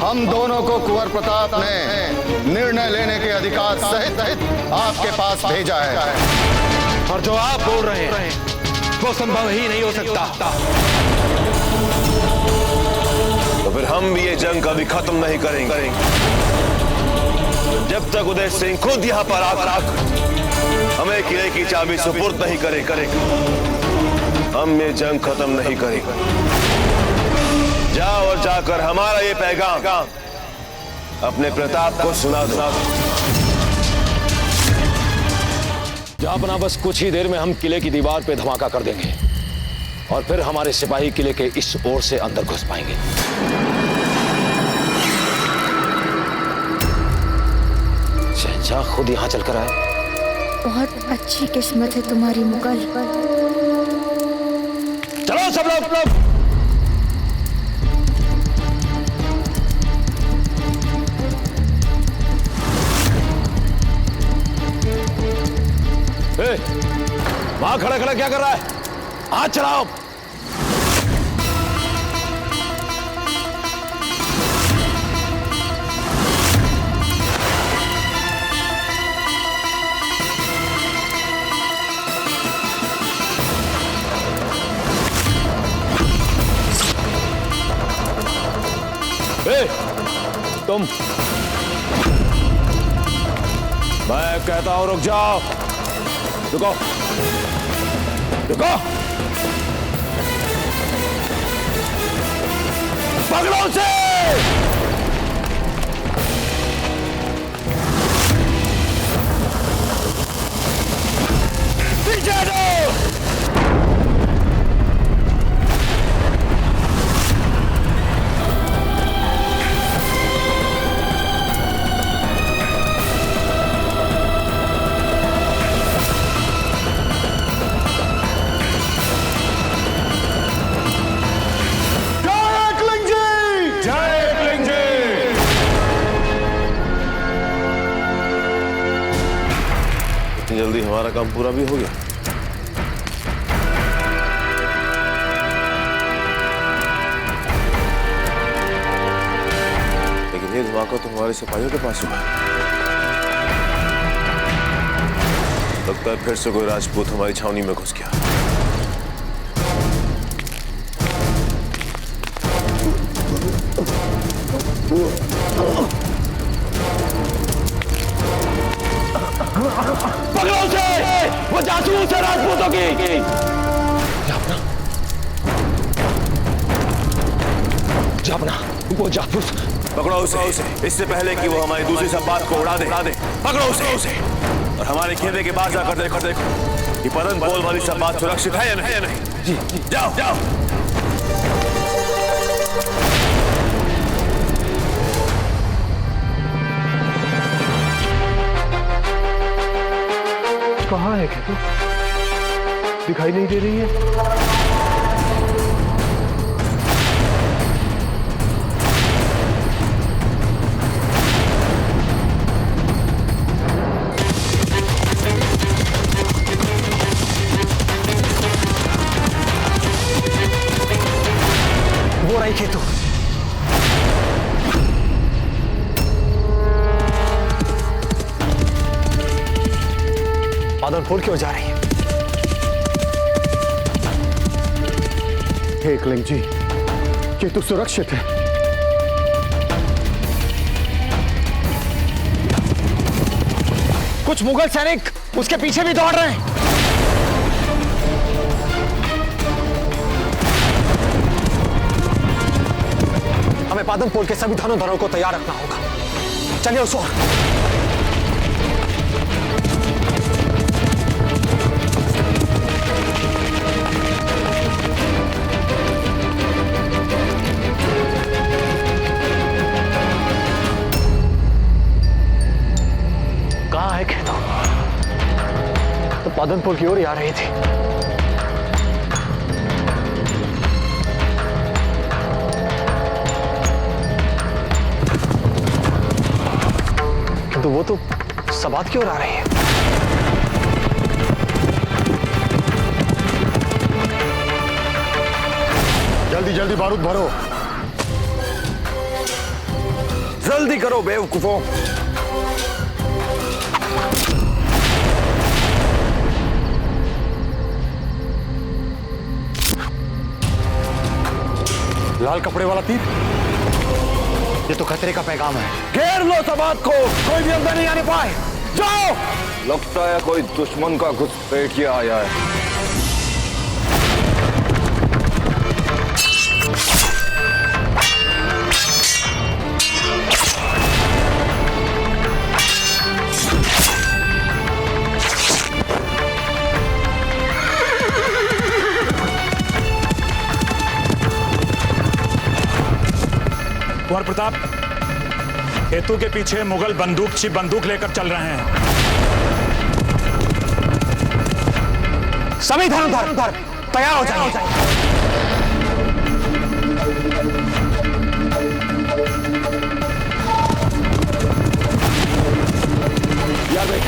हम दोनों को कुंवर प्रताप ने निर्णय लेने के अधिकार सहित आपके पास भेजा है। और जो आप बोल रहे हैं वो संभव ही नहीं हो सकता। तो फिर हम भी ये जंग कभी खत्म नहीं करेंगे जब तक उदय सिंह खुद यहाँ पर आकर हमें किले की चाबी सुपुर्द नहीं करेगा। हम ये जंग खत्म नहीं करेंगे। जाओ और जाकर हमारा ये पैगाम अपने प्रताप को सुना दो। जहापना बस कुछ ही देर में हम किले की दीवार पे धमाका कर देंगे और फिर हमारे सिपाही किले के इस ओर से अंदर घुस पाएंगे। शहंशाह खुद यहां चलकर आए। बहुत अच्छी किस्मत है तुम्हारी मुगल। चलो सब लोग। वहां खड़ा क्या कर रहा है? हाथ चलाओ। तुम, मैं कहता हूं रुक जाओ। रुको। पकड़ो उसे। पीछे दो। जल्दी हमारा काम पूरा भी हो गया। लेकिन ये धमाका तो हमारे सिपाहियों के पास हुआ है। लगता है फिर से कोई राजपूत हमारी छावनी में घुस गया। पकड़ो उसे, वो जासूस है राजपूतों की। जापना, वो जासूस। पकड़ो उसे इससे पहले कि वो हमारी दूसरी संपात को उड़ा दे। पकड़ो उसे और हमारे खेमे के पास जाकर देखो कि पदन पोल वाली संपात सुरक्षित है या नहीं। जी, जाओ। कहाँ है केतु? दिखाई नहीं दे रही है। वो रही केतु। पादनपुर क्यों जा रही है? एकलिंग जी, केतु सुरक्षित है। कुछ मुगल सैनिक उसके पीछे भी दौड़ रहे हैं। हमें पादनपुर के सभी धनुधरों को तैयार रखना होगा। चलिए उस ओर। तो पादनपुर की ओर ही आ रही थी। किंतु वो तो सबात की ओर आ रही है। जल्दी जल्दी बारूद भरो। जल्दी करो बेवकूफों। लाल कपड़े वाला तीर, ये तो खतरे का पैगाम है। घेर लो सबात को, कोई भी अंदर नहीं आने पाए। जाओ। लगता है कोई दुश्मन का घुसपैठिया आया है। कुंवर प्रताप, केतु के पीछे मुगल बंदूक लेकर चल रहे हैं। सभी धनुर्धर तैयार हो जाइए। यार देख,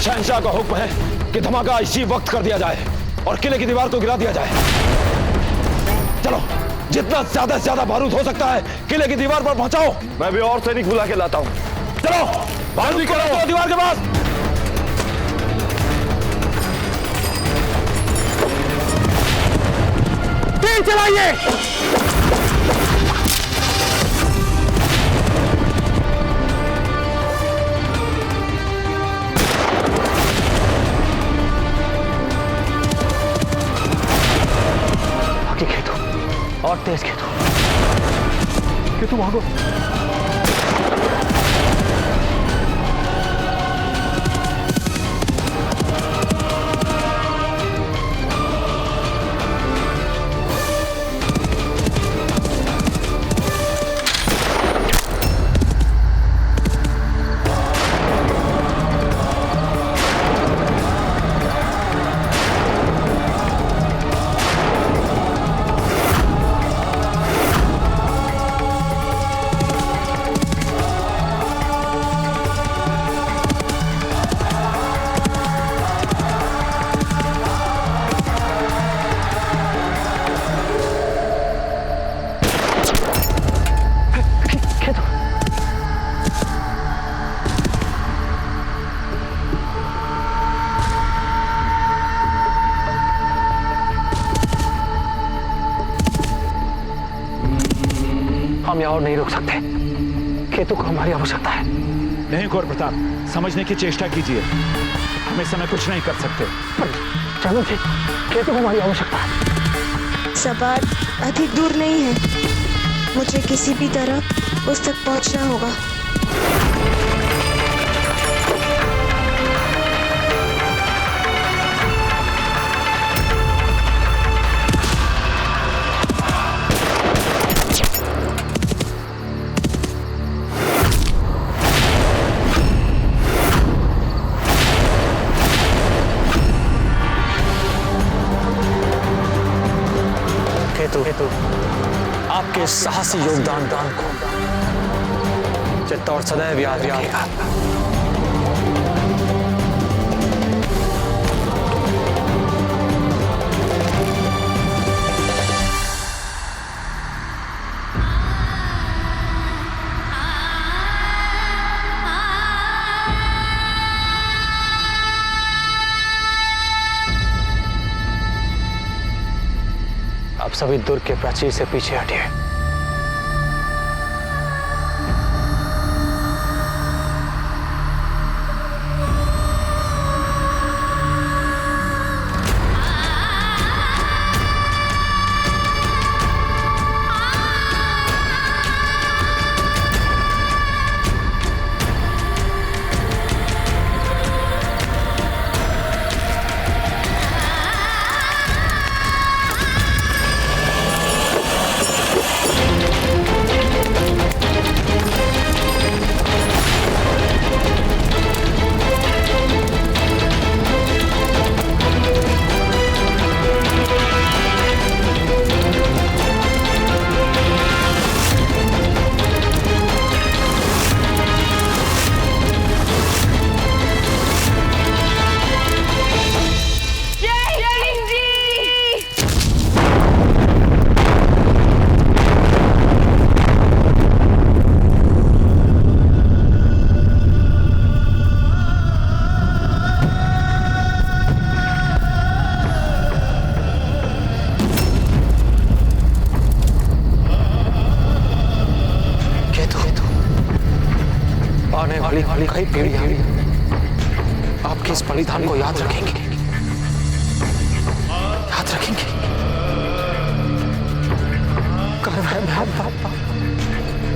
शहंशाह का हुक्म है कि धमाका इसी वक्त कर दिया जाए और किले की दीवार को गिरा दिया जाए। चलो, जितना ज्यादा से ज्यादा बारूद हो सकता है किले की दीवार पर पहुंचाओ। मैं भी और सैनिक बुला के लाता हूं। चलो, बारूद करो दीवार के पास। तीर चलाइए। आगे खेतो और तेज खेतो। खेतो भागो। हम यहाँ और नहीं रुक सकते। खेतों को हमारी आवश्यकता है। नहीं कुंवर प्रताप, समझने की चेष्टा कीजिए। हम इस समय कुछ नहीं कर सकते। चलो जी, खेतों को हमारी आवश्यकता है। सबात अधिक दूर नहीं है, मुझे किसी भी तरह उस तक पहुंचना होगा। हेतु आपके साहसी योगदान को चित्त और सदैव याद रखेगा। अब सभी दुर्ग के प्राचीर से पीछे हटिए। वाली कई पीढ़ियां आपके इस बलिदान को याद रखेंगे, याद रखेंगे। गर्व है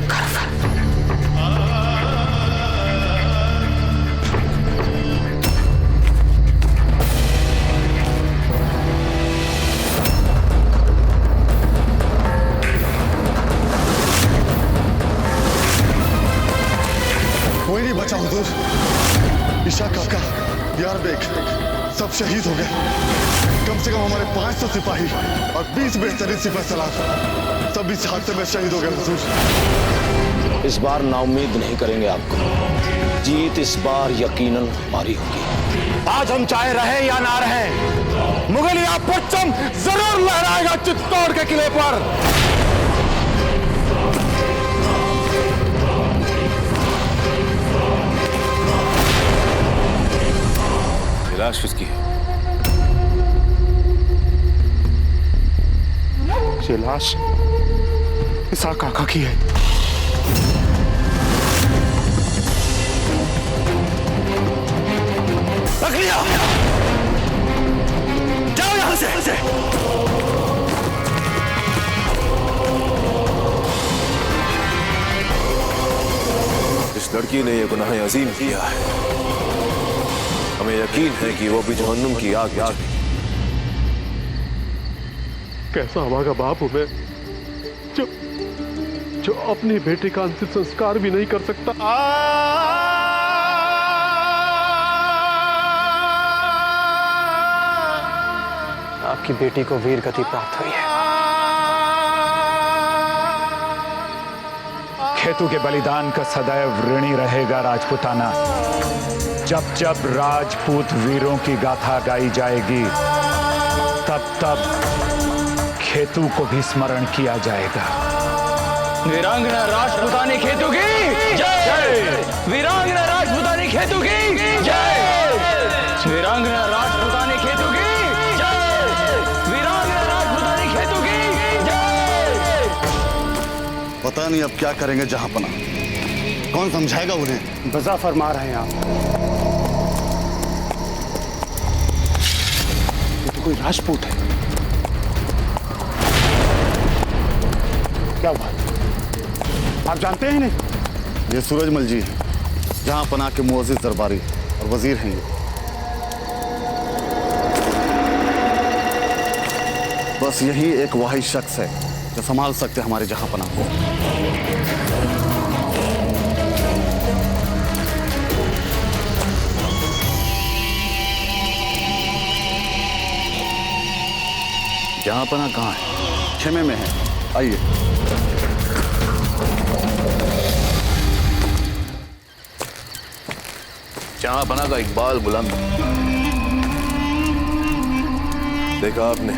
गर्व है। कोई नहीं बचा हुजूर। ईशा काका, यार बेग सब शहीद हो गए। कम से कम हमारे 500 सिपाही और 20 बेहतरीन सिपह सलार सब इस हादसे में शहीद हो गए हुजूर। इस बार नाउम्मीद नहीं करेंगे आपको। जीत इस बार यकीनन हमारी होगी। आज हम चाहे रहे या ना रहे, मुगलिया परचम जरूर लहराएगा चित्तौड़ के किले पर। लाश किसकी है? ये लाश ईसा काका की है। पकड़ लिया, जाओ यहां से। इस लड़की ने यह गुनाह अजीम किया है। हमें यकीन है कि वो भी जहन्नुम की आग में जलेगी। कैसा हमारा बाप हूं मैं जो अपनी बेटी का अंतिम संस्कार भी नहीं कर सकता। आपकी बेटी को वीर गति प्राप्त हुई है। खेतु के बलिदान का सदैव ऋणी रहेगा राजपुताना। जब जब राजपूत वीरों की गाथा गाई जाएगी, तब तब खेतु को भी स्मरण किया जाएगा। वीरांगना राजपुतानी खेतु की जय। वीरांगना राजपुतानी खेतु की जय। वीरांगना राजपुतानी खेतु की जय। वीरांगना राजपुतानी खेतु की जय। पता नहीं अब क्या करेंगे जहांपना। कौन समझाएगा उन्हें? बजा फरमा रहे हैं आप। ये तो कोई राजपूत है। क्या हुआ? आप जानते हैं नहीं? ये सूरजमल जी हैं, जहांपना के मुअज्जिज दरबारी और वजीर हैं ये। बस यही एक वाहिद शख्स है जो संभाल सकते हमारे जहांपना को। जहांपना कहाँ है? खेमे में है, आइए। जहांपना का इकबाल बुलंद। देखा आपने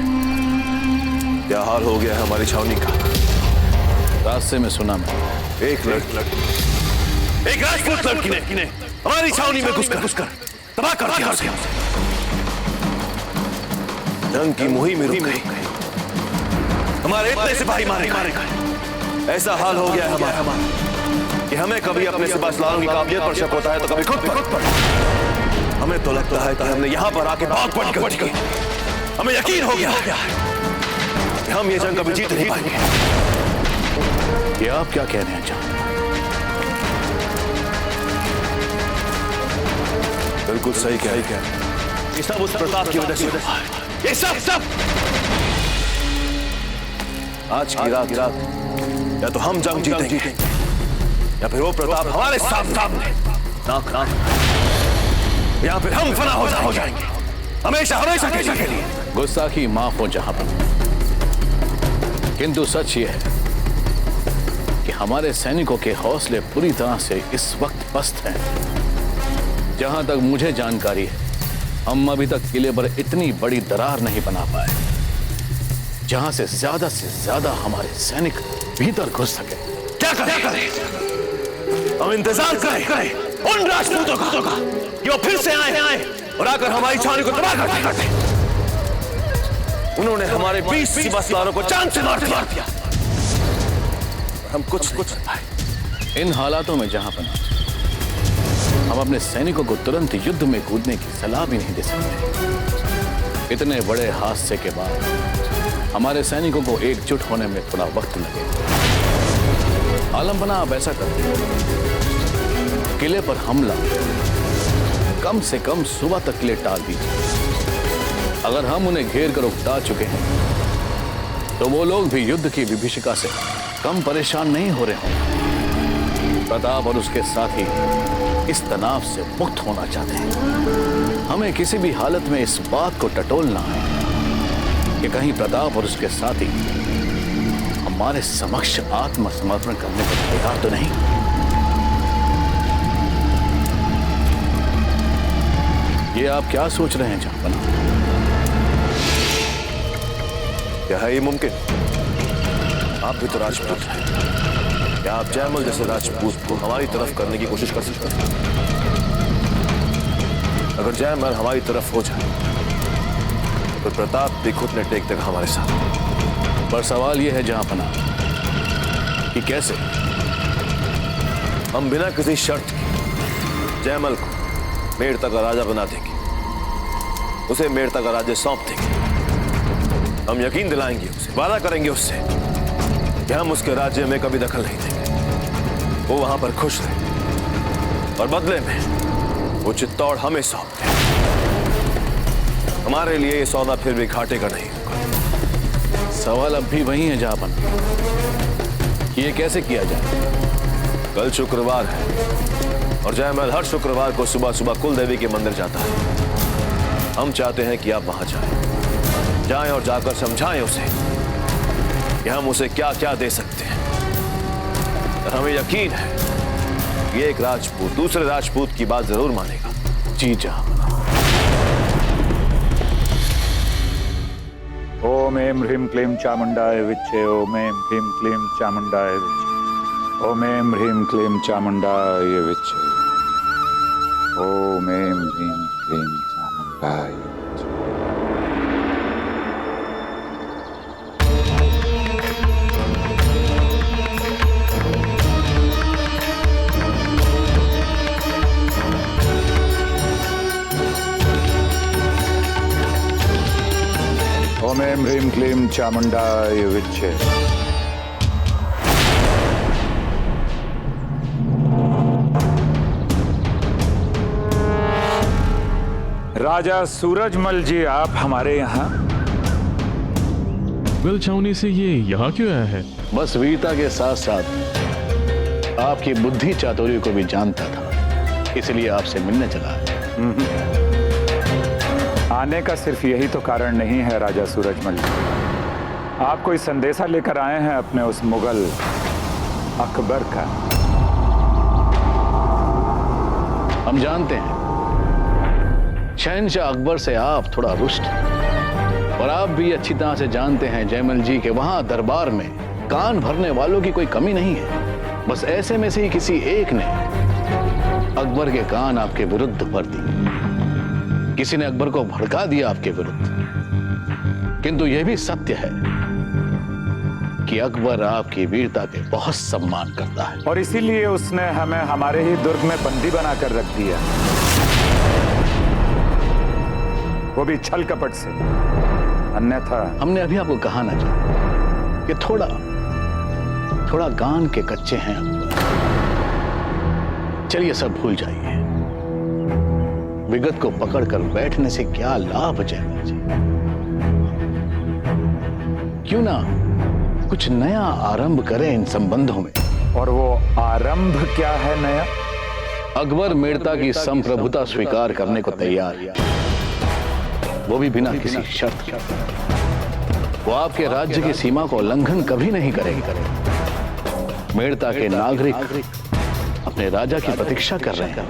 क्या हाल हो गया है हमारी छावनी का? रास्ते में सुना मैं, एक राजपूत लड़की ने हमारी छावनी में घुसकर तबाह कर दिया। जंग की मुहिम रुक गई, हमारे इतने सिपाही मारे गए। ऐसा हाल हो गया है हमारा कि हमें कभी अपने सिपाही सलारों की काबिलियत पर शक होता है तो कभी खुद पर। हमें तो लगता है कि हमने यहाँ पर आके बहुत बड़ी गलती की। हमें यकीन हो गया कि हम ये जंग कभी जीत नहीं पाएंगे। ये आप क्या कह रहे हैं जान? बिल्कुल सही कह रहे हैं। ये सब उस प्रताप की वजह से हुआ है। ये सब आज की रात या तो हम जंग जीतेंगे या फिर वो प्रताप हमारे सामने नाक या फिर हम फना हो जाएंगे हमेशा के लिए। गुस्ताखी माफ हो जहां पर, किंतु सच ये है कि हमारे सैनिकों के हौसले पूरी तरह से इस वक्त पस्त हैं। जहां तक मुझे जानकारी है, हम अभी तक किले पर इतनी बड़ी दरार नहीं बना पाए जहां से ज्यादा हमारे सैनिक भीतर घुस सके। क्या करें? हम इंतजार करें उन राजपूतों का कि वो फिर से आए और आकर हमारी छावनी को तबाह कर दें। उन्होंने हमारे 20 सिपाहीों को जान से मार दिया। हम कुछ नहीं पाए। इन हालातों में जहां पर हम अपने सैनिकों को तुरंत युद्ध में कूदने की सलाह भी नहीं दे सकते। इतने बड़े हादसे के बाद हमारे सैनिकों को एकजुट होने में थोड़ा वक्त लगेगा। आलमपना आप ऐसा करते, किले पर हमला कम से कम सुबह तक के लिए टाल दीजिए। अगर हम उन्हें घेर कर उकता चुके हैं तो वो लोग भी युद्ध की विभीषिका से कम परेशान नहीं हो रहे होंगे। प्रताप और उसके साथी इस तनाव से मुक्त होना चाहते हैं। हमें किसी भी हालत में इस बात को टटोलना है कि कहीं प्रताप और उसके साथी हमारे समक्ष आत्मसमर्पण करने को तैयार तो नहीं। ये आप क्या सोच रहे हैं जहांपना? क्या है ये मुमकिन? आप भी तो राजपूत हैं। क्या आप जयमल जैसे राजपूत को हमारी तरफ करने की कोशिश कर सकते हैं? अगर जयमल हमारी तरफ हो जाए तो प्रताप भी घुटने टेक देगा हमारे साथ। पर सवाल यह है जहांपना कि कैसे? हम बिना किसी शर्त के जयमल को मेड़ता का राजा बना देंगे, उसे मेड़ता का राज्य सौंप देंगे। हम यकीन दिलाएंगे उसे, वादा करेंगे उससे कि हम उसके राज्य में कभी दखल नहीं देंगे। वो वहां पर खुश रहे और बदले में वो चित्तौड़ हमें सौंप दे। हमारे लिए ये सौदा फिर भी घाटे का नहीं होगा। सवाल अब भी वही है जहांपना, ये कैसे किया जाए? कल शुक्रवार है और जयमल हर शुक्रवार को सुबह सुबह कुल देवी के मंदिर जाता है। हम चाहते हैं कि आप वहां जाएं और जाकर समझाएं उसे कि हम उसे क्या क्या दे सकते हैं। और हमें यकीन है कि एक राजपूत दूसरे राजपूत की बात जरूर मानेगा। जी जहां। ओम ऐं ह्रीं क्लीं चामुंडाय विच्चे। ओम ऐं ह्रीं क्लीं चामुंडाय विच्चे। ओम ऐं ह्रीं क्लीं चामुंडाय विच्चे। ओम ऐं ह्रीं क्लीं चामुंडाय विच्चे। ओम ऐं ह्रीं क्लीं चामुंडाय विच्चे। राजा सूरजमल जी, आप हमारे यहाँ? मुगल छावनी से ये यहाँ क्यों आया है? बस वीरता के साथ साथ आपकी बुद्धि चातुर्य को भी जानता था, इसलिए आपसे मिलने चला। आने का सिर्फ यही तो कारण नहीं है राजा सूरजमल जी। आप कोई संदेशा लेकर आए हैं अपने उस मुगल अकबर का। हम जानते हैं शहंशाह अकबर से आप थोड़ा रुष्ट हैं, और आप भी अच्छी तरह से जानते हैं जयमल जी के वहां दरबार में कान भरने वालों की कोई कमी नहीं है। बस ऐसे में से ही किसी एक ने अकबर के कान आपके विरुद्ध भर दिए। किसी ने अकबर को भड़का दिया आपके विरुद्ध। किंतु यह भी सत्य है कि अकबर आपकी वीरता के बहुत सम्मान करता है, और इसीलिए उसने हमें हमारे ही दुर्ग में बंदी बनाकर रख दिया, वो भी छल कपट से। अन्यथा हमने अभी आपको कहा ना जाए कि थोड़ा गान के कच्चे हैं अकबर। चलिए सब भूल जाइए। विगत को पकड़कर बैठने से क्या लाभ जयमल जी? क्यों ना कुछ नया आरंभ करें इन संबंधों में। और वो आरंभ क्या है नया? अकबर मेड़ता की संप्रभुता स्वीकार करने को तैयार है, वो भी बिना किसी शर्त के। वो आपके राज्य की सीमा को उल्लंघन कभी नहीं करेंगे। मेड़ता के नागरिक अपने राजा की प्रतीक्षा कर रहे हैं।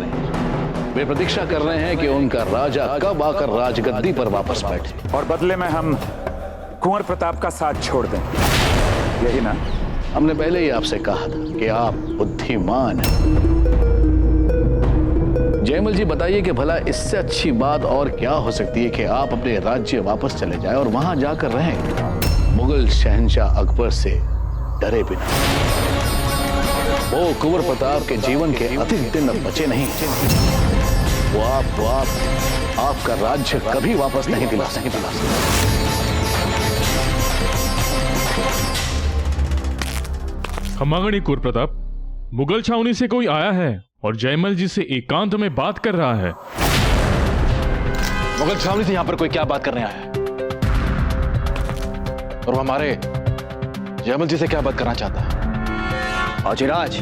वे प्रतीक्षा कर रहे हैं कि उनका राजा कब आकर राजगद्दी पर वापस बैठे, और बदले में हम कुंवर प्रताप का साथ छोड़ दें, यही ना? हमने पहले ही आपसे कहा था कि आप बुद्धिमान हैं। जयमल जी बताइए कि भला इससे अच्छी बात और क्या हो सकती है कि आप अपने राज्य वापस चले जाएं और वहां जाकर रहें मुगल शहंशाह अकबर से डरे बिना। वो कुंवर प्रताप के जीवन के अधिक दिन अब बचे नहीं। वो आपका राज्य कभी वापस नहीं दिला सकता। खमागणी कुंवर प्रताप, मुगल छावनी से कोई आया है और जयमल जी से एकांत में बात कर रहा है। मुगल छावनी से यहां पर कोई क्या बात करने आया है? और वो हमारे जयमल जी से क्या बात करना चाहता है? औजिराज,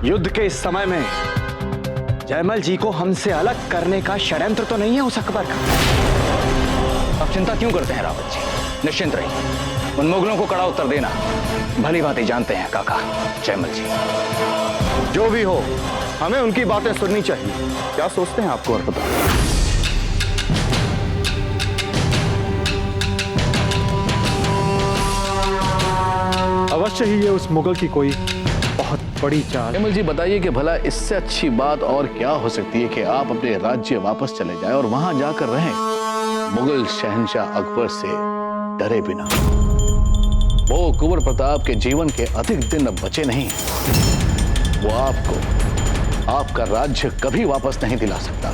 युद्ध के इस समय में जयमल जी को हमसे अलग करने का षड्यंत्र तो नहीं है उस अकबर का। अब चिंता क्यों करते हैं रावत जी? निश्चिंत रहिए, उन मुगलों को कड़ा उत्तर देना भली भांति जानते हैं काका जयमल जी। जो भी हो, हमें उनकी बातें सुननी चाहिए। क्या सोचते हैं आपको और पता? अवश्य ही ये उस मुगल की कोई बहुत बड़ी चाल। जयमल जी बताइए कि भला इससे अच्छी बात और क्या हो सकती है कि आप अपने राज्य वापस चले जाएं और वहां जाकर रहें मुगल शहंशाह अकबर से डरे बिना। वो कुंवर प्रताप के जीवन के अधिक दिन अब बचे नहीं। वो आपका राज्य कभी वापस नहीं दिला सकता।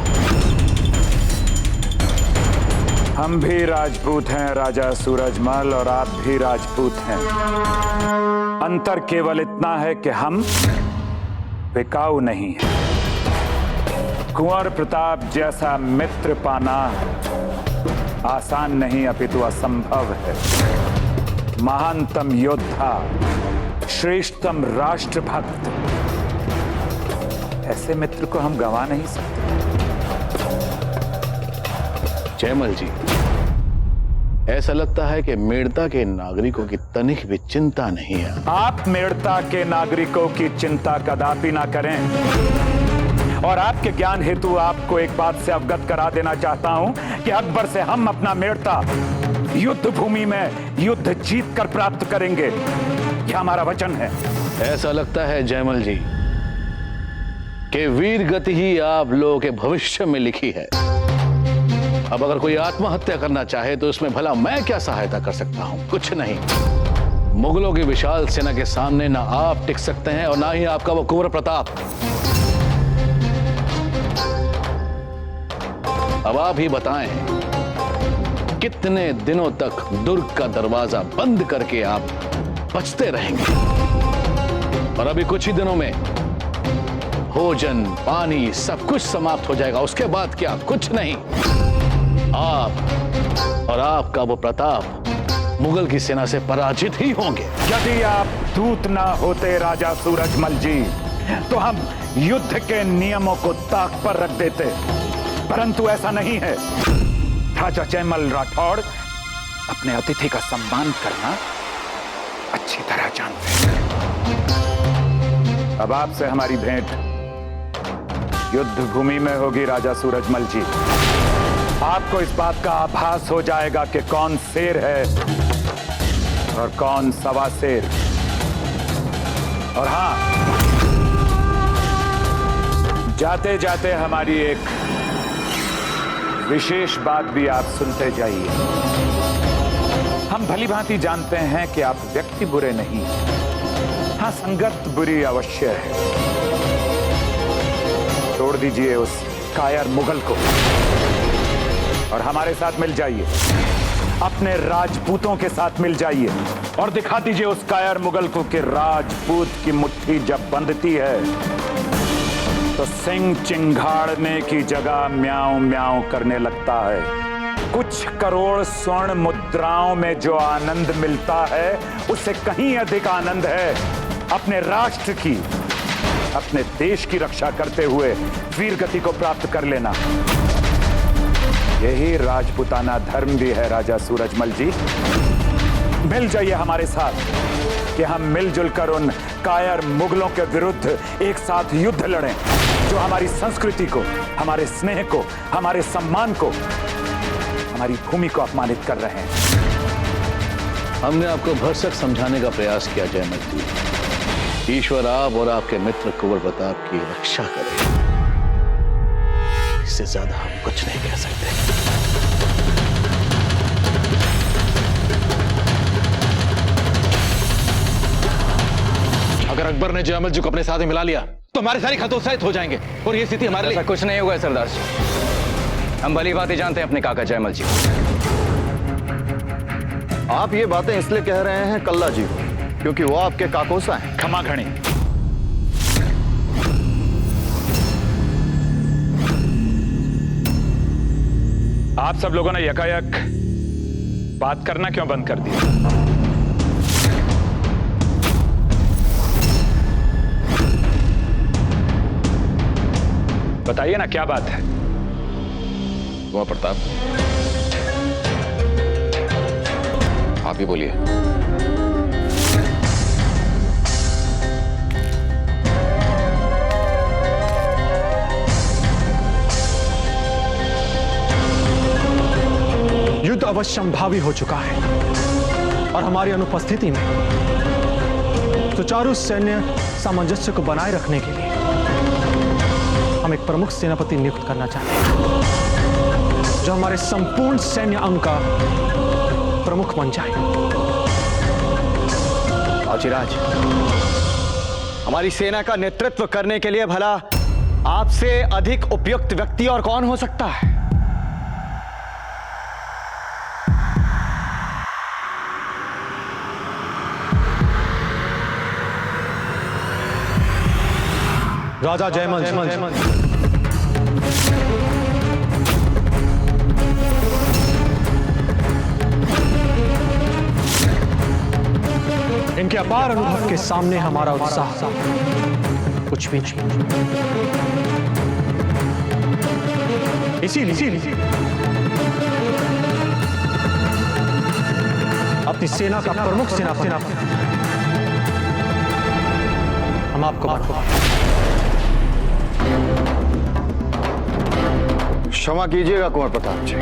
हम भी राजपूत हैं राजा सूरजमल, और आप भी राजपूत हैं। अंतर केवल इतना है कि हम बिकाऊ नहीं हैं। कुंवर प्रताप जैसा मित्र पाना आसान नहीं अपितु असंभव है। महानतम योद्धा, श्रेष्ठतम राष्ट्रभक्त, ऐसे मित्र को हम गंवा नहीं सकते। जयमल जी, ऐसा लगता है कि मेड़ता के नागरिकों की तनिक भी चिंता नहीं है। आप मेड़ता के नागरिकों की चिंता कदापि ना करें। और आपके ज्ञान हेतु आपको एक बात से अवगत करा देना चाहता हूं कि अकबर से हम अपना मेड़ता युद्ध भूमि में युद्ध जीत कर प्राप्त करेंगे। यह हमारा वचन है। ऐसा लगता है जयमल जी कि वीर गति ही आप लोगों के भविष्य में लिखी है। अब अगर कोई आत्महत्या करना चाहे तो उसमें भला मैं क्या सहायता कर सकता हूं? कुछ नहीं। मुगलों की विशाल सेना के सामने ना आप टिक सकते हैं और ना ही आपका वो कुंवर प्रताप। अब आप ही बताएं, कितने दिनों तक दुर्ग का दरवाजा बंद करके आप बचते रहेंगे? और अभी कुछ ही दिनों में भोजन, पानी सब कुछ समाप्त हो जाएगा। उसके बाद क्या? कुछ नहीं। आप और आपका वो प्रताप मुगल की सेना से पराजित ही होंगे। यदि आप दूत ना होते राजा सूरजमल जी, तो हम युद्ध के नियमों को ताक पर रख देते, परंतु ऐसा नहीं है। राजा जयमल राठौड़ अपने अतिथि का सम्मान करना अच्छी तरह जानते हैं। अब आपसे हमारी भेंट युद्ध भूमि में होगी राजा सूरजमल जी। आपको इस बात का आभास हो जाएगा कि कौन शेर है और कौन सवा शेर। और हां, जाते जाते हमारी एक विशेष बात भी आप सुनते जाइए। हम भली भांति जानते हैं कि आप व्यक्ति बुरे नहीं, हां संगत बुरी अवश्य है। छोड़ दीजिए उस कायर मुगल को और हमारे साथ मिल जाइए, अपने राजपूतों के साथ मिल जाइए और दिखा दीजिए उस कायर मुगल को कि राजपूत की मुट्ठी जब बंधती है तो सिंह चिंगाड़ने की जगह म्याऊं म्याऊं करने लगता है। कुछ करोड़ स्वर्ण मुद्राओं में जो आनंद मिलता है उससे कहीं अधिक आनंद है अपने राष्ट्र की, अपने देश की रक्षा करते हुए वीर गति को प्राप्त कर लेना। यही राजपूताना धर्म भी है राजा सूरजमल जी। मिल जाइए हमारे साथ कि हम मिलजुल कर उन कायर मुगलों के विरुद्ध एक साथ युद्ध लड़ें जो हमारी संस्कृति को, हमारे स्नेह को, हमारे सम्मान को, हमारी भूमि को अपमानित कर रहे हैं। हमने आपको भरसक समझाने का प्रयास किया जयमल जी। ईश्वर आप और आपके मित्र कुंवर प्रताप की रक्षा करे। इससे ज्यादा हम कुछ नहीं कह सकते। अगर अकबर ने जयमल जी को अपने साथ में मिला लिया तो हमारे सारे खत उत्साहित हो जाएंगे और ये स्थिति हमारे लिए कुछ नहीं होगा सरदार जी। हम भली बात ही जानते हैं अपने काका जयमल जी। आप ये बातें इसलिए कह रहे हैं कल्ला जी क्योंकि वो आपके काकोसा हैं। क्षमा घणी। आप सब लोगों ने यकायक बात करना क्यों बंद कर दिया? बताइए ना, क्या बात है? कुंवर प्रताप, आप ही बोलिए। युद्ध अवश्यंभावी हो चुका है और हमारी अनुपस्थिति में सुचारू सैन्य सामंजस्य को बनाए रखने के लिए हम एक प्रमुख सेनापति नियुक्त करना चाहते हैं जो हमारे संपूर्ण सैन्य अंग का प्रमुख बन जाए। औचिराज, हमारी सेना का नेतृत्व करने के लिए भला आपसे अधिक उपयुक्त व्यक्ति और कौन हो सकता है? राजा जयमल। इनके अपार अनुभव के सामने हमारा उत्साह कुछ भी नहीं। इसीलिए अपनी सेना का प्रमुख सेनापति हम आपको क्षमा कीजिएगा कुंवर प्रताप जी,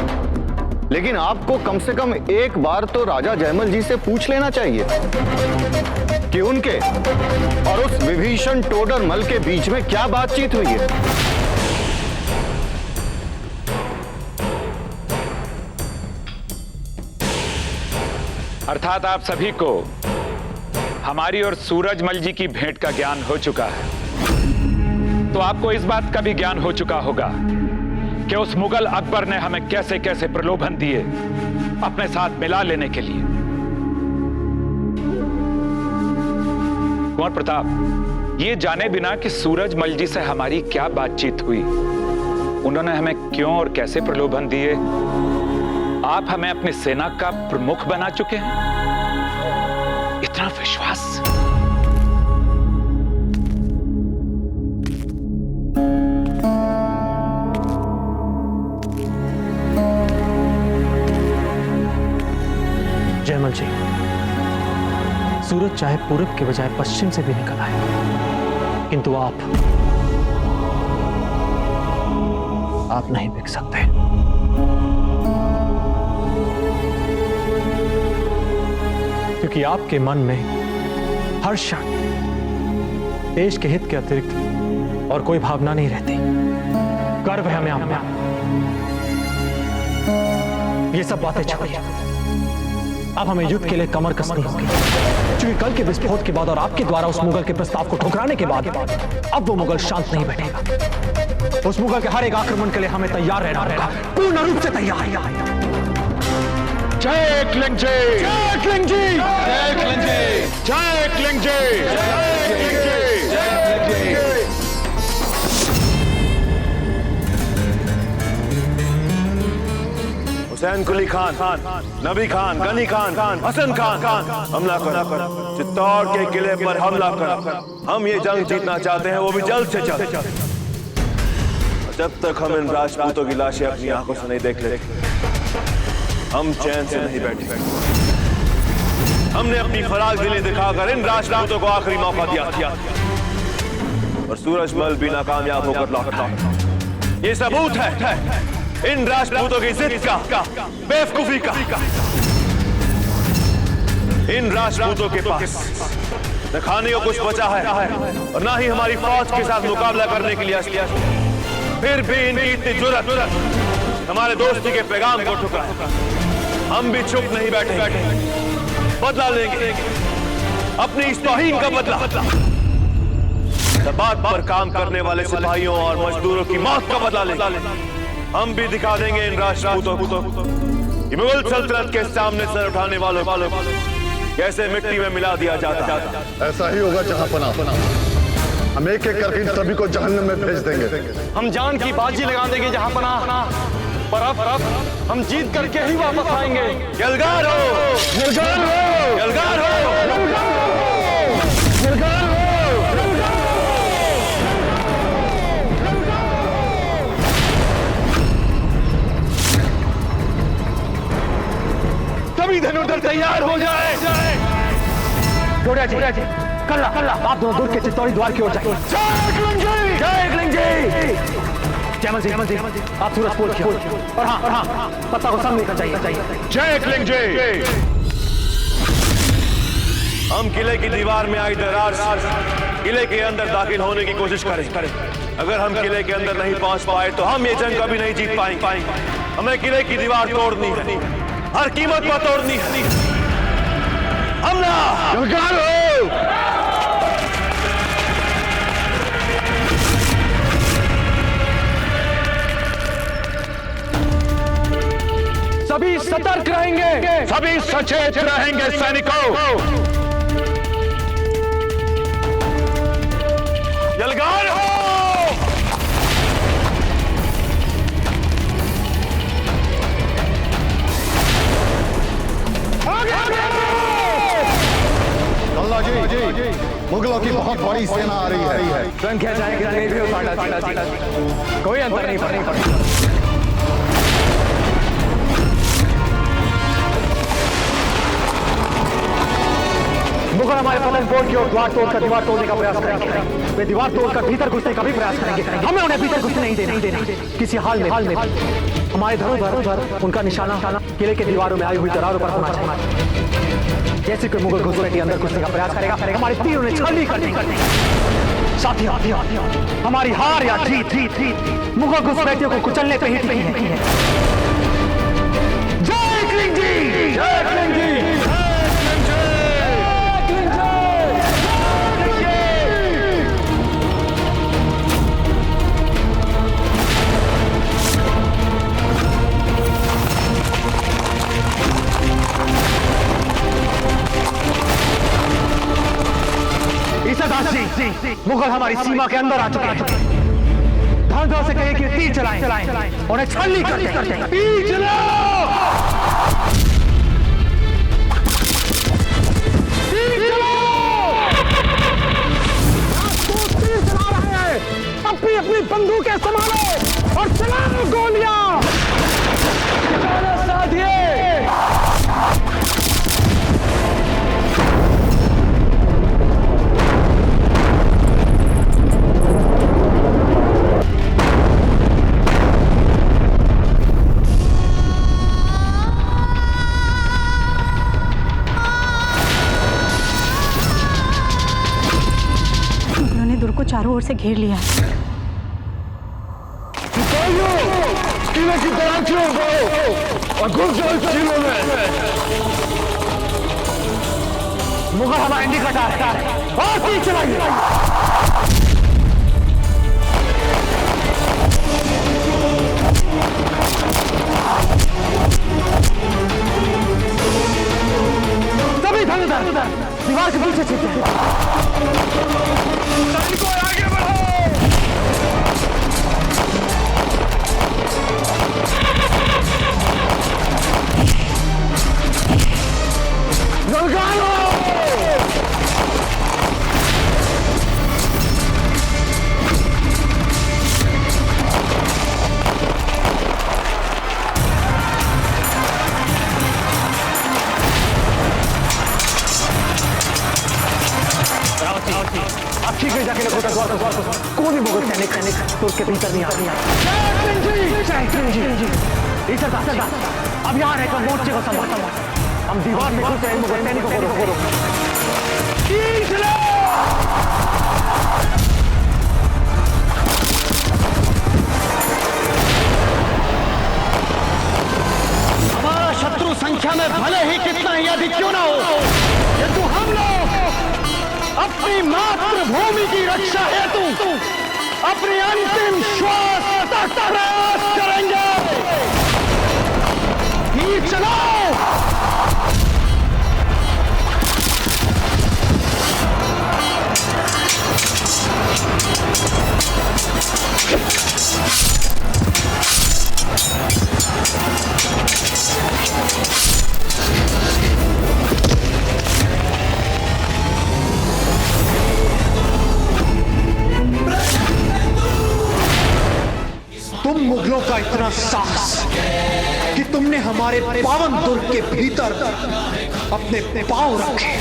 लेकिन आपको कम से कम एक बार तो राजा जयमल जी से पूछ लेना चाहिए कि उनके और उस विभीषण टोडर मल के बीच में क्या बातचीत हुई है। अर्थात आप सभी को हमारी और सूरजमल जी की भेंट का ज्ञान हो चुका है, तो आपको इस बात का भी ज्ञान हो चुका होगा कि उस मुगल अकबर ने हमें कैसे कैसे प्रलोभन दिए अपने साथ मिला लेने के लिए। कुंवर प्रताप, ये जाने बिना कि सूरजमल जी से हमारी क्या बातचीत हुई, उन्होंने हमें क्यों और कैसे प्रलोभन दिए, आप हमें अपनी सेना का प्रमुख बना चुके हैं। इतना विश्वास। जयमल जी, सूरज चाहे पूरब के बजाय पश्चिम से भी निकल आए, किंतु आप नहीं बिक सकते। क्योंकि आपके मन में हर क्षण देश के हित के अतिरिक्त और कोई भावना नहीं रहती। गर्व है हमें आप में। ये सब बातें छोड़िए, अब हमें युद्ध के लिए कमर कसनी होगी, क्योंकि कल के विस्फोट के बाद और आपके द्वारा उस मुगल के प्रस्ताव को ठुकराने के बाद अब वो मुगल शांत नहीं बैठेगा। उस मुगल के हर एक आक्रमण के लिए हमें तैयार रहना होगा, पूर्ण रूप से तैयार। जय क्लिंग जी, जय क्लिंग जी, जय क्लिंग जी, जय क्लिंग जी, जय क्लिंग जी, जय क्लिंग जी। हुसैन कुली खान, नबी खान, गनी खान, हसन खान, हमला कर, चित्तौड़ के किले पर हमला कर। हम ये जंग जीतना चाहते हैं, वो भी जल्द से जल्द। जब तक हम इन राजपूतों की लाशें अपनी आंखों से नहीं देख लेते, हम चैन से नहीं बैठे। हमने अपनी फराग दिली दिखाकर इन राजपूतों को आखिरी मौका दिया था और सूरजमल भी नाकामयाब होकर लौटा। ये सबूत है इन राजपूतों की जिद का, बेवकूफी का। इन राजपूतों के पास न खाने को कुछ बचा है और ना ही हमारी फौज के साथ मुकाबला करने के लिए असलियत। फिर भी इनकी इतनी जुर्रत हमारे दोस्ती के पैगाम को ठुकराया। हम भी चुप नहीं बैठे, बदला लेंगे अपनी इस तौहीन का बदला। बात पर काम करने वाले सिपाहियों और मजदूरों की मौत का बदला ले। हम भी दिखा देंगे इन राजपूतों को कि मुगल सल्तनत के सामने सर उठाने वालों कैसे मिट्टी में मिला दिया जाता है। ऐसा ही होगा जहां पना। हम एक एक करके इन सभी को जहन्नम में भेज देंगे। हम जान की बाजी लगा देंगे जहां पना, पर अब हम जीत करके ही वापस आएंगे। यलगार हो, यलगार हो, यलगार हो, यलगार हो। सभी धनुर्धर तैयार हो जाए। डोडिया जी, कल्ला आप दोनों दूर के चित्तौड़ी द्वार की ओर जाइए। जय एकलिंग जी। जयमल जी आप सूरजपुर की ओर और हाँ पत्ता को सामने लेकर जाइए। जय एकलिंग जी। हम किले की दीवार में आई दरार किले के अंदर दाखिल होने की कोशिश करें। अगर हम किले के अंदर नहीं पहुंच पाए तो हम ये जंग कभी नहीं जीत पाएंगे। हमें किले की दीवार तोड़नी है, हर कीमत पर तोड़नी है। हमला! सभी सतर्क रहेंगे, सभी सचेत रहेंगे सैनिकों। यलगार हो! कल्ला जी, मुगलों की बहुत बड़ी सेना आ रही है। संख्या चाहे कितनी भी हो, कोई अंतर नहीं पड़ेगा। मुगल हमारे पतन बोर्ड की ओर द्वार तोड़कर दीवार तोड़ने का प्रयास करेंगे। वे दीवार तोड़कर भीतर घुसने का भी प्रयास करेंगे। हमें उन्हें भीतर घुसने नहीं देना। किसी हाल में हमारे धरोहर उनका निशाना किले के दीवारों में आई हुई दरारों पर होना चाहिए। जैसे कोई मुगल घुसपैठी अंदर घुसने का प्रयास करेगा, हमारे तीर उन्हें छाली कर देंगे। साथियों, हमारी हार या जीत मुगल घुसपैठियों को कुचलने पे ही टिकी है। जय एकलिंग जी! जय एकलिंग जी! मुगल हमारी सीमा के अंदर आ चुके हैं। धड़ से कहे कि तीर चलाएं, उन्हें छलनी करते हैं। तीर चलाओ! तीर चलाओ! तीर चला रहे हैं, अपनी बंदूकें संभालो और चलाओ गोलियां। चलो साथियों, को चारों ओर से घेर लिया। किले की तलाशियों और घुस जाओ इस किले में। मुगल हमारा इंडी कटा है और तीर चलाइए। सभी धनुर्धर दीवार के पीछे छिपे। सैनिकों आगे बढ़ो। ललकारो! अच्छी गई जाके लगोता द्वार को कोई भी मुगल सैनिक तो उसके भीतर नहीं आ रही है। अब यहाँ रहकर मोर्चे को संभालता हम दीवार में घुस रहे मुगल सैनिकों को रोको। हमारा शत्रु संख्या में भले ही कितना ही अधिक क्यों ना हो, किंतु हम लोग अपनी मातृभूमि की रक्षा हेतु अपनी अंतिम श्वास तक प्रयास करेंगे। तीर चलाओ। तुम मुगलों का इतना साहस कि तुमने हमारे पावन दुर्ग के भीतर अपने पांव रखे।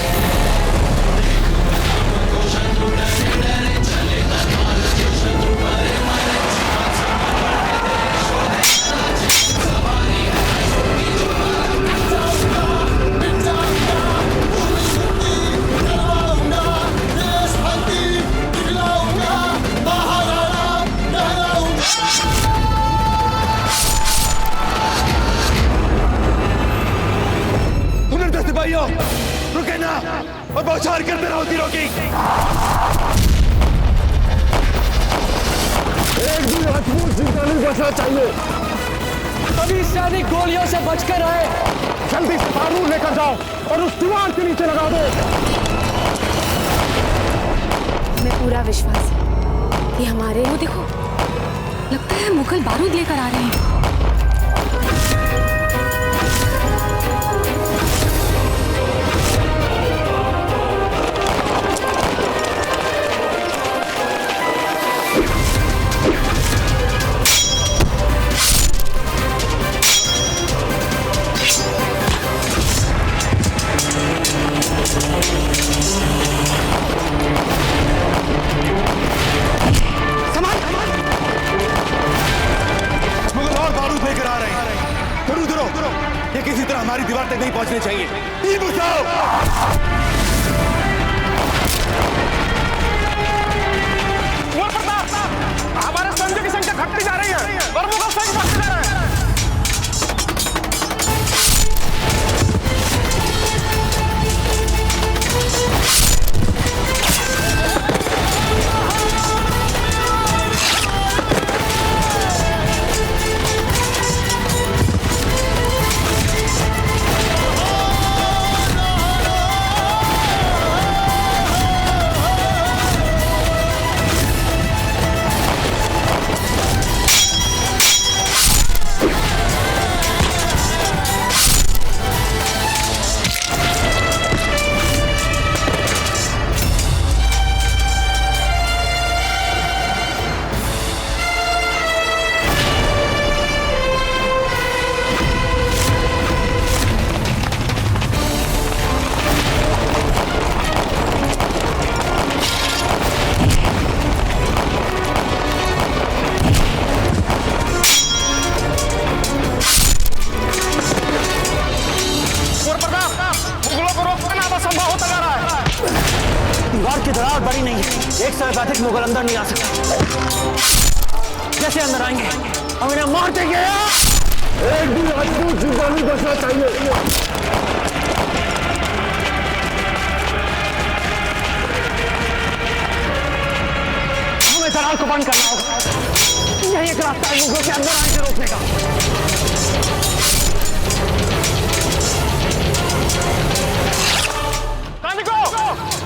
सिपाहियों, रुके ना और बौछार करते रहो तीरों की। एक भी राजपूत जिंदा नहीं बचना चाहिए। सभी सैनिक गोलियों से बचकर आए। जल्दी से बारूद लेकर जाओ और उस दीवार के नीचे लगा दो। हमें पूरा विश्वास है कि हमारे वो देखो, लगता है मुगल बारूद लेकर आ रहे हैं। किसी तरह हमारी दीवार तक नहीं पहुंचने चाहिए। तीर बुझाओ। हमारे सैनिकों की संख्या घटती जा रही है और मुगल सैनिक बढ़ते जा रहे हैं। दीवार की दरार बड़ी नहीं है, एक समय से अधिक मुगल अंदर नहीं आ सकते। जैसे अंदर आएंगे हम इन्हें मार देंगे। एक भी राजपूत जिंदा नहीं बचना चाहिए। हमें दरार को बंद करना होगा। यही एक रास्ता है मुगलों के अंदर आने से रोकने का।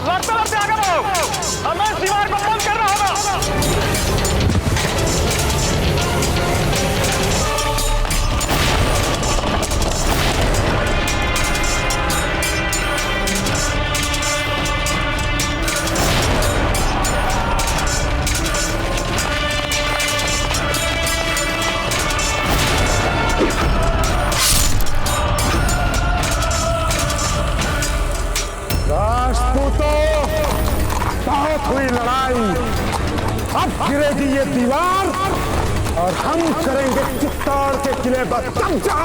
लड़ते लड़ते आगे बढ़ो। हमें इस दीवार को बंद करना होगा। बहुत हुई लड़ाई, अब गिरेगी ये दीवार और हम करेंगे चित्तौड़ के किले पर कब्जा।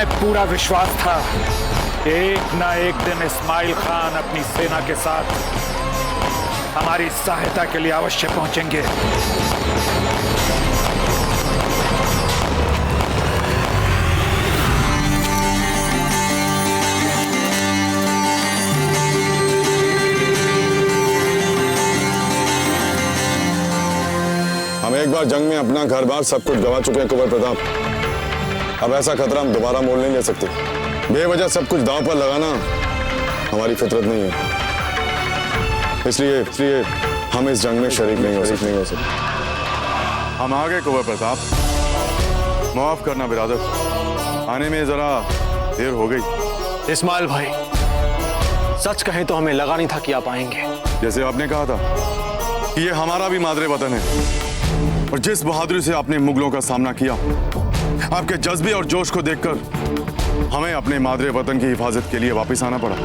हमें पूरा विश्वास था कि एक ना एक दिन इस्माइल खान अपनी सेना के साथ हमारी सहायता के लिए अवश्य पहुंचेंगे। हम एक बार जंग में अपना घर बार सब कुछ गवा चुके हैं कुंवर प्रताप। अब ऐसा खतरा हम दोबारा मोल नहीं ले सकते। बेवजह सब कुछ दांव पर लगाना हमारी फितरत नहीं है। इसलिए हम इस जंग में शरीक नहीं हो सकते। हम आ गए कुंवर प्रताप। माफ करना बिरादर, आने में जरा देर हो गई। इस्माइल भाई, सच कहें तो हमें लगा नहीं था कि आप आएंगे। जैसे आपने कहा था कि ये हमारा भी मादरे वतन है, और जिस बहादुरी से आपने मुगलों का सामना किया, आपके जज्बे और जोश को देखकर हमें अपने मादरे वतन की हिफाजत के लिए वापस आना पड़ा।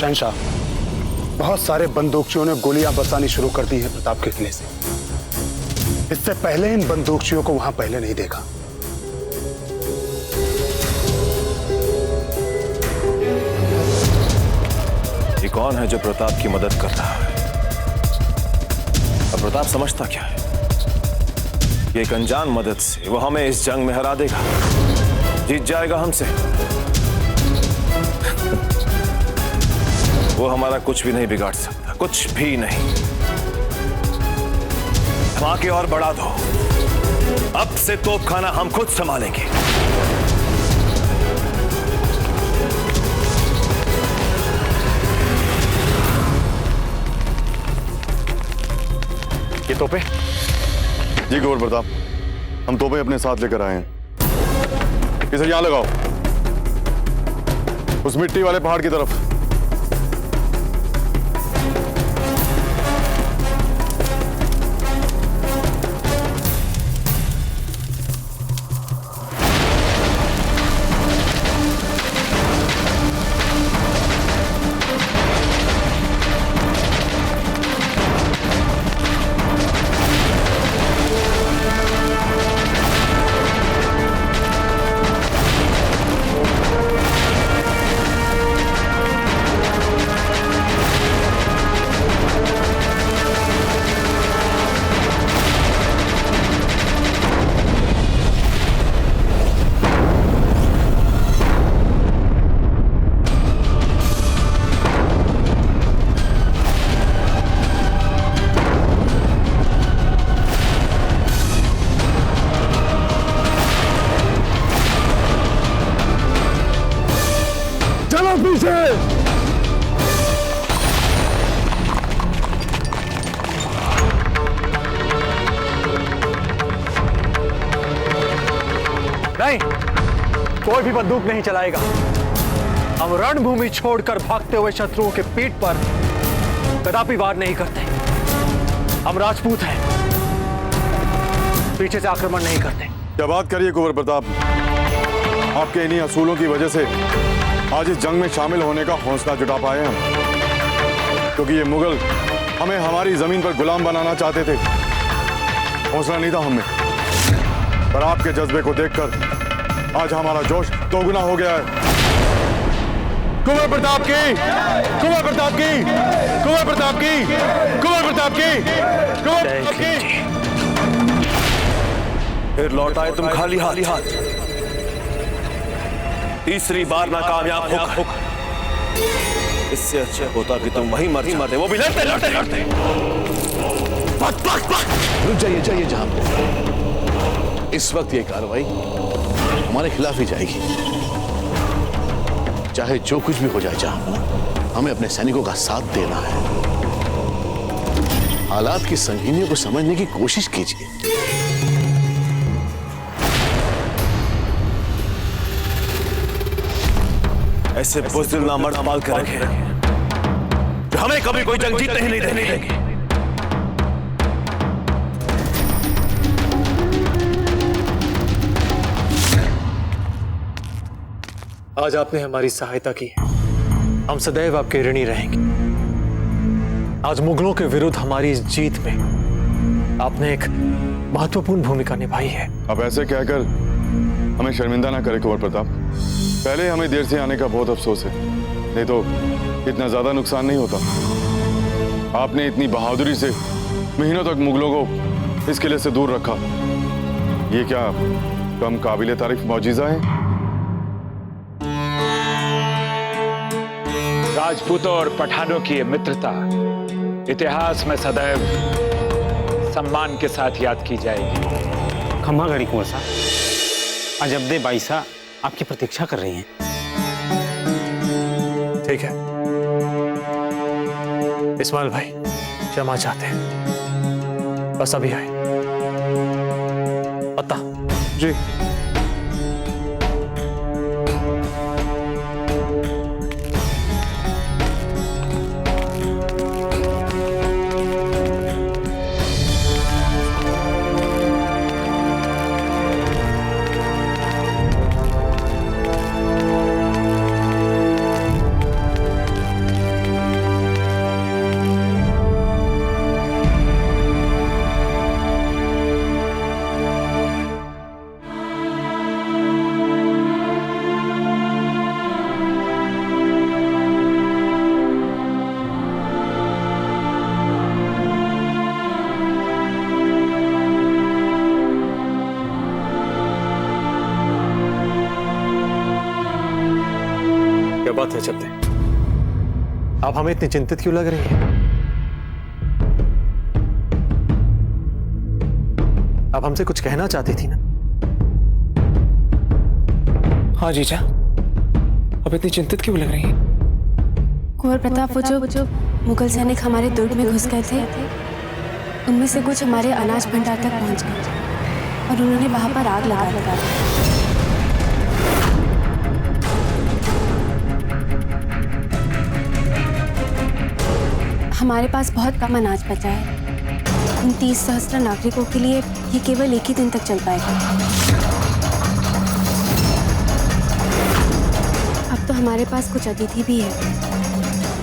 शहंशाह, बहुत सारे बंदूकचियों ने गोलियां बरसानी शुरू कर दी हैं प्रताप के किले से। इससे पहले इन बंदूकचियों को वहां पहले नहीं देखा। ये कौन है जो प्रताप की मदद कर रहा है? अब प्रताप समझता क्या है? ये एक अनजान मदद से वो हमें इस जंग में हरा देगा, जीत जाएगा हमसे। वो हमारा कुछ भी नहीं बिगाड़ सकता, कुछ भी नहीं। धमाके और बढ़ा दो, अब से तोपखाना हम खुद संभालेंगे। ये तोपे? जी कुंवर प्रताप, हम तोपे अपने साथ लेकर आए हैं। इसे यहां लगाओ, उस मिट्टी वाले पहाड़ की तरफ। पीछे नहीं, कोई भी बंदूक नहीं चलाएगा। हम रणभूमि छोड़कर भागते हुए शत्रुओं के पीठ पर कदापि वार नहीं करते। हम राजपूत हैं, पीछे से आक्रमण नहीं करते। क्या बात करिए कुंवर प्रताप, आपके इन्हीं असूलों की वजह से आज इस जंग में शामिल होने का हौसला जुटा पाए हम, क्योंकि ये मुगल हमें हमारी जमीन पर गुलाम बनाना चाहते थे। हौसला नहीं था हमें, पर आपके जज्बे को देखकर आज हमारा जोश दोगुना हो गया है। कुंवर प्रताप की, कुंवर प्रताप की, कुंवर प्रताप की, कुंवर प्रताप की, कुंवर प्रताप की। फिर लौट आए तुम खाली हाथ। तीसरी बार नाकामयाब होकर। इससे अच्छा होता कि तुम वहीं मरते, वो भी लड़ते लड़ते लड़ते। रुक जाइए जहां पे। इस वक्त ये कार्रवाई हमारे खिलाफ ही जाएगी। चाहे जो कुछ भी हो जाए जहां, हमें अपने सैनिकों का साथ देना है। हालात की संगीनियों को समझने की कोशिश कीजिए। ऐसे बुज़दिल ना मर्द पाल कर रखे जो हमें कभी कोई जंग जीतने ही नहीं देंगे। आज आपने हमारी सहायता की, हम सदैव आपके ऋणी रहेंगे। आज मुगलों के विरुद्ध हमारी इस जीत में आपने एक महत्वपूर्ण भूमिका निभाई है। अब ऐसे कहकर हमें शर्मिंदा ना करे कुंवर प्रताप। पहले हमें देर से आने का बहुत अफसोस है, नहीं तो इतना ज्यादा नुकसान नहीं होता। आपने इतनी बहादुरी से महीनों तक मुगलों को इस किले से दूर रखा। ये क्या कम काबिले तारीफ मौजिजा है? राजपूतों और पठानों की ये मित्रता इतिहास में सदैव सम्मान के साथ याद की जाएगी। खम्मा गढ़ी कुंवर साहब, आज अब्दे बाईसा आपकी प्रतीक्षा कर रही हैं। ठीक है इस्माइल भाई, क्षमा चाहते हैं, बस अभी आए। पता जी। क्या बात है चलते? आप हमें इतनी चिंतित क्यों लग रही हैं? आप हमसे कुछ कहना चाहती थी ना? हाँ जीजा, अब इतनी चिंतित क्यों लग रही हैं? कुंवर प्रताप, वो जो मुगल सैनिक हमारे दुर्ग में घुस गए थे, उनमें से कुछ हमारे अनाज भंडार तक पहुंच गए और उन्होंने वहां पर आग लगा दी। हमारे पास बहुत कम अनाज बचा है। उन 30 सहस्त्र नागरिकों के लिए ये केवल एक ही दिन तक चल पाएगा। अब तो हमारे पास कुछ अतिथि भी है,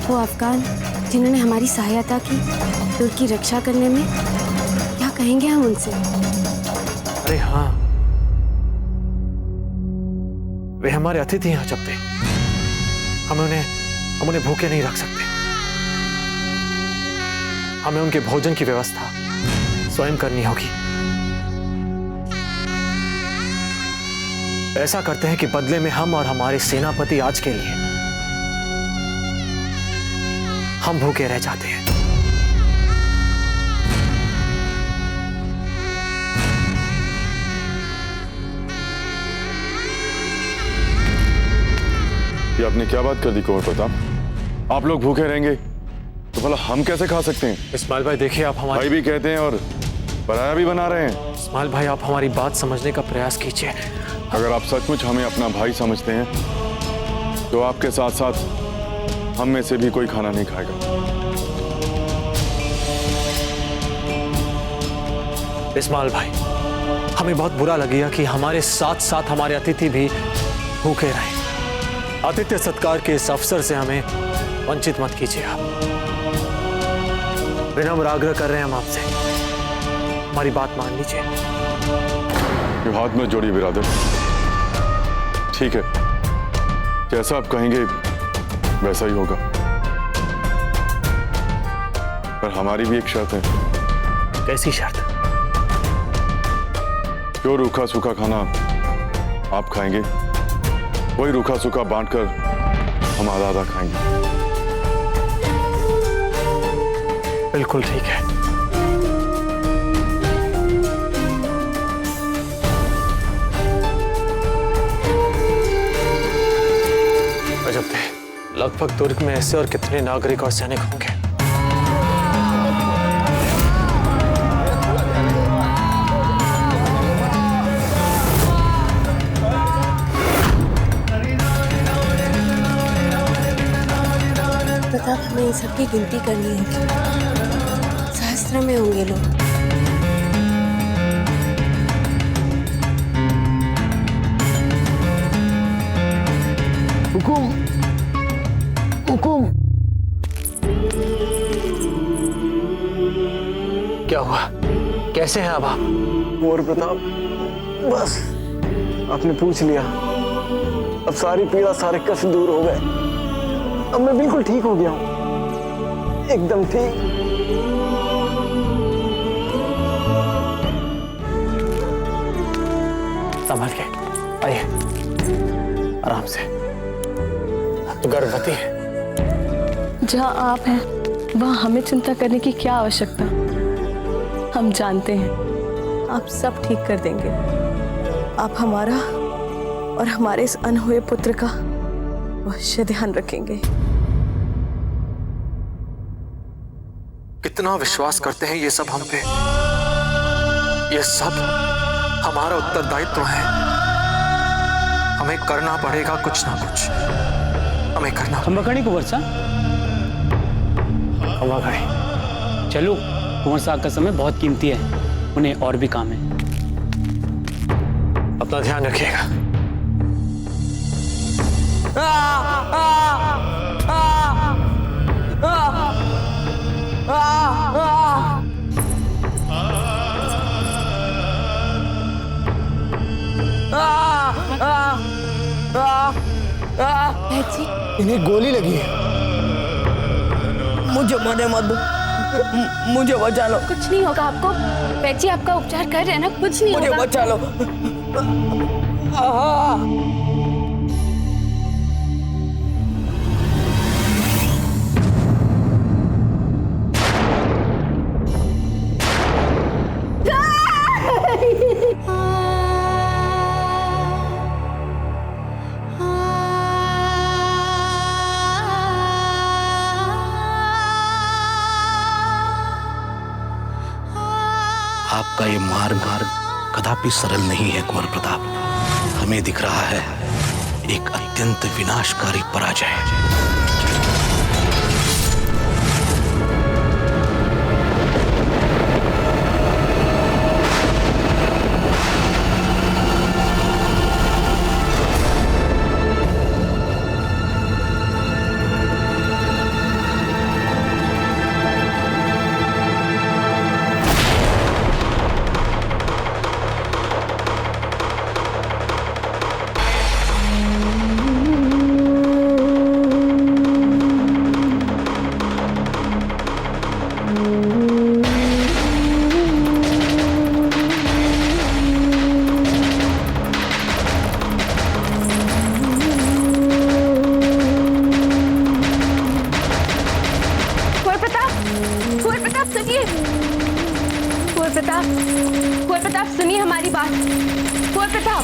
वो अफगान जिन्होंने हमारी सहायता की दुर्ग की रक्षा करने में। क्या कहेंगे हम उनसे? अरे हाँ, वे हमारे अतिथि हैं चप्पे। हम उन्हें भूखे नहीं रख सकते। हमें उनके भोजन की व्यवस्था स्वयं करनी होगी। ऐसा करते हैं कि बदले में हम और हमारे सेनापति आज के लिए हम भूखे रह जाते हैं। ये आपने क्या बात कर दी कुंवर प्रताप? आप लोग भूखे रहेंगे तो भला हम कैसे खा सकते हैं? इस्माइल भाई देखिए, आप हमारे भाई भी कहते हैं और पराया भी बना रहे हैं। इस्माइल भाई, आप हमारी बात समझने का प्रयास कीजिए। अगर आप सचमुच हमें अपना भाई समझते हैं तो आपके साथ साथ हम में से भी कोई खाना नहीं खाएगा। इस्माइल भाई, हमें बहुत बुरा लगेगा कि हमारे साथ साथ हमारे अतिथि भी भूखे रहें। आतिथ्य सत्कार के इस अवसर से हमें वंचित मत कीजिए। आप विनम्र आग्रह कर रहे हैं हम आपसे, हमारी बात मान लीजिए। हाथ में जोड़िए बिरादर। ठीक है, जैसा आप कहेंगे वैसा ही होगा, पर हमारी भी एक शर्त है। कैसी शर्त? जो रूखा सूखा खाना आप खाएंगे वही रूखा सूखा बांटकर हम आधा आधा खाएंगे। बिल्कुल ठीक है। अजब थे, लगभग तुर्क में ऐसे और कितने नागरिक और सैनिक होंगे। प्रताप, हमें इन सबकी गिनती करनी होगी। सहस्त्र में होंगे लोग। हुकुम, हुकुम। क्या हुआ? कैसे हैं अब आप? कुंवर प्रताप, बस आपने पूछ लिया। अब सारी पीड़ा, सारे कष्ट दूर हो गए। अब मैं बिल्कुल ठीक हो गया हूं, एकदम ठीक। संभल के आइए, आराम से। तो गर्भवती है। जहाँ आप हैं वहाँ हमें चिंता करने की क्या आवश्यकता? हम जानते हैं आप सब ठीक कर देंगे। आप हमारा और हमारे इस अनहुए पुत्र का अवश्य ध्यान रखेंगे। कितना विश्वास करते हैं ये सब हम पे। ये सब हमारा उत्तरदायित्व है। हमें करना पड़ेगा कुछ ना कुछ। हमें करना। हम बकड़ी कुंवर साहब, चलो कुंवर साहब का समय बहुत कीमती है, उन्हें और भी काम है। अपना ध्यान रखिएगा। इन्हें गोली लगी है। मुझे मरने मत दो, मुझे बचा लो। कुछ नहीं होगा आपको। बैची आपका उपचार कर रहे हैं ना, कुछ नहीं होगा। मुझे बचा लो। आपका ये मार्ग कदापि सरल नहीं है कुंवर प्रताप। हमें दिख रहा है एक अत्यंत विनाशकारी पराजय। कुंवर प्रताप सुनिए हमारी बात। कुंवर प्रताप,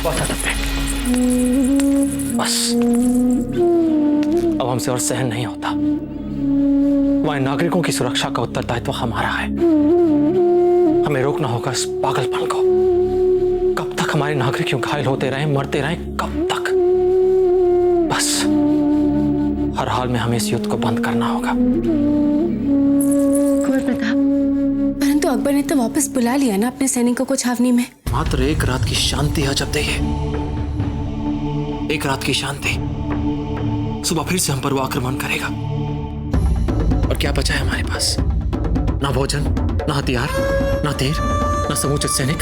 बस अब हमसे और सहन नहीं होता। वहां नागरिकों की सुरक्षा का उत्तरदायित्व हमारा है। हमें रोकना होगा इस पागलपन को। कब तक हमारे नागरिक क्यों घायल होते रहे, मरते रहे, कब तक? बस हर हाल में हमें इस युद्ध को बंद करना होगा। कुंवर प्रताप, परंतु अकबर ने तो वापस बुला लिया ना अपने सैनिकों को छावनी में। मात्र एक रात की शांति है जब देखिए, एक रात की शांति। सुबह फिर से हम पर वो आक्रमण करेगा। और क्या बचा है हमारे पास? ना भोजन, ना हथियार, ना तीर, ना समुचित सैनिक।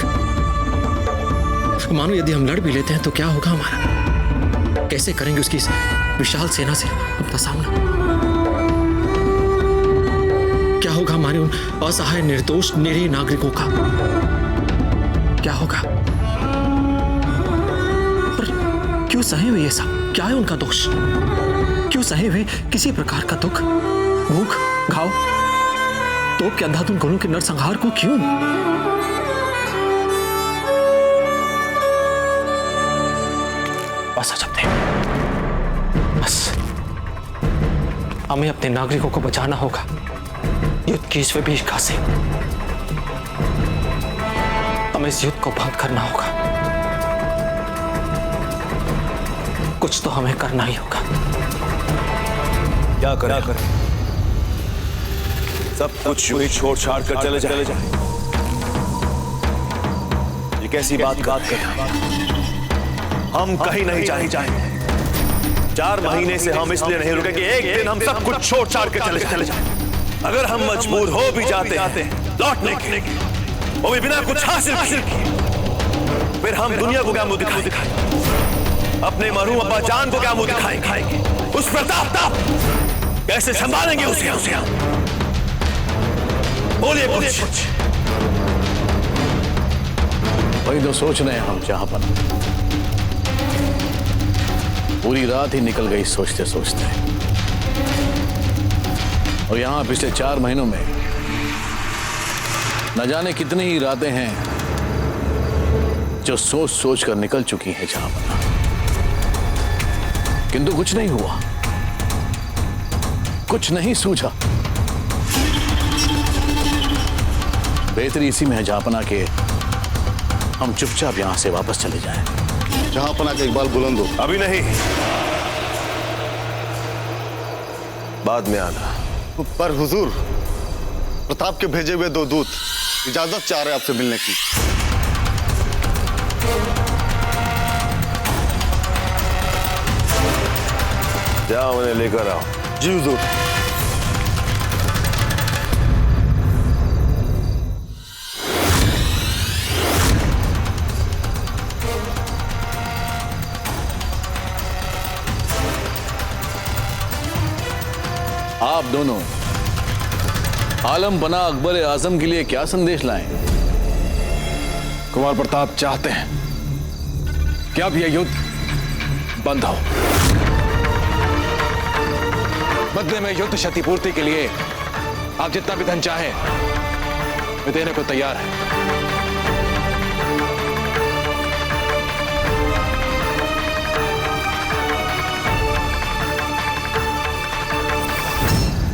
मानो यदि हम लड़ भी लेते हैं तो क्या होगा हमारा? कैसे करेंगे उसकी विशाल सेना से अपना सामना? क्या होगा हमारे उन असहाय निर्दोष निरीह नागरिकों का? क्या होगा? और क्यों सहे हुए ये सब? क्या है उनका दोष? क्यों सहे हुए किसी प्रकार का दुख, भूख, घाव, तोप के अंधाधुंध गोलों के नरसंहार को क्यों? बस अजब थे, बस हमें अपने नागरिकों को बचाना होगा युद्ध की इस विभीषिका से। हमें इस युद्ध को बंद करना होगा। कुछ तो हमें करना ही होगा। क्या करें? सब कुछ यूं ही छोड़ छाड़ कर चले जाए। ये कैसी बात कर? हम कहीं नहीं जाएंगे। 4 महीने से हम इसलिए नहीं रुके कि एक दिन हम सब कुछ छोड़ छाड़ कर चले जाए। अगर हम मजबूर हो भी जाते हैं लौटने के, वो भी बिना कुछ हासिल किए। फिर हम दुनिया को क्या मुंह दिखाएंगे? अपने मरहूम अब्बा जान को क्या मुंह दिखाएंगे? उस प्रताप कैसे संभालेंगे उसे? बोलिए कुछ। वही तो सोच रहे हैं हम जहां पर पूरी रात ही निकल गई सोचते सोचते, और यहां पिछले 4 महीनों में न जाने कितनी ही रातें हैं जो सोच सोच कर निकल चुकी हैं जहां पर, किंतु कुछ नहीं हुआ, कुछ नहीं सूझा। बेहतरी इसी में है जहांपना के हम चुपचाप यहां से वापस चले जाएं। जहांपना के इकबाल बुलंद हो। अभी नहीं, बाद में आना। पर हुजूर, प्रताप के भेजे हुए 2 दूत इजाजत चाह रहे आपसे मिलने की। जाओ उन्हें लेकर आओ। जी हुजूर। आप दोनों आलम बना अकबर आजम के लिए क्या संदेश लाएं? कुंवर प्रताप चाहते हैं कि अब यह युद्ध बंद हो। बदले में युद्ध क्षतिपूर्ति के लिए आप जितना भी धन चाहें मैं देने को तैयार है।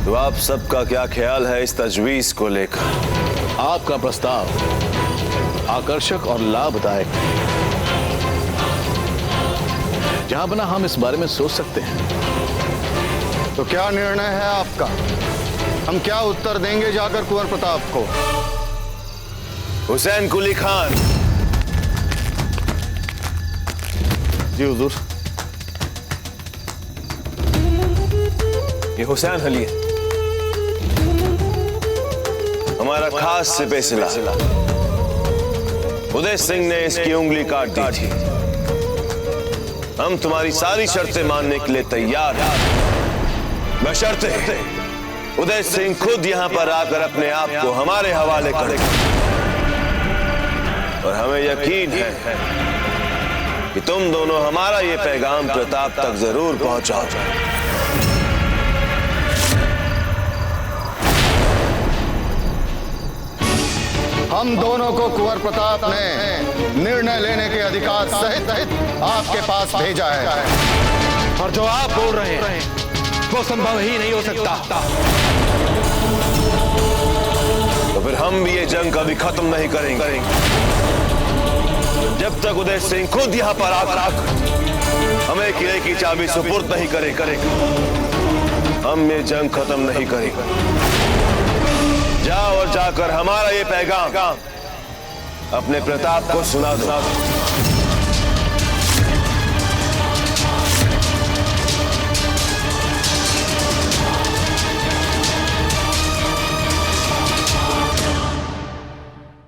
तो आप सबका क्या ख्याल है इस तजवीज को लेकर? आपका प्रस्ताव आकर्षक और लाभदायक है, जहां बना हम इस बारे में सोच सकते हैं। तो क्या निर्णय है आपका? हम क्या उत्तर देंगे जाकर कुंवर प्रताप को? हुसैन कुली खान। जी हुजूर। ये हुसैन अली है, हमारा खास सिपह सलार। उदय सिंह ने इसकी उंगली काट दी थी। हम तुम्हारी सारी शर्तें मानने के लिए तैयार हैं, बशर्ते उदय सिंह खुद यहां पर आकर अपने आप को हमारे हवाले करे। और हमें यकीन है कि तुम दोनों हमारा ये पैगाम प्रताप तक जरूर पहुंचाओ। हम दोनों को कुंवर प्रताप ने निर्णय लेने के अधिकार सहित आपके पास भेजा है, और जो आप बोल रहे हैं वो संभव ही नहीं हो सकता। तो फिर हम भी ये जंग कभी खत्म नहीं करेंगे जब तक उदय सिंह खुद यहां पर आकर हमें किले की चाबी सुपुर्द नहीं करेगा। हम ये जंग खत्म नहीं करेंगे। जाओ और जाकर हमारा ये पैगाम अपने प्रताप को सुना दो।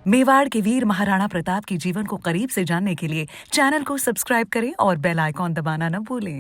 मेवाड़ के वीर महाराणा प्रताप के जीवन को करीब से जानने के लिए चैनल को सब्सक्राइब करें और बेल आइकॉन दबाना न भूलें।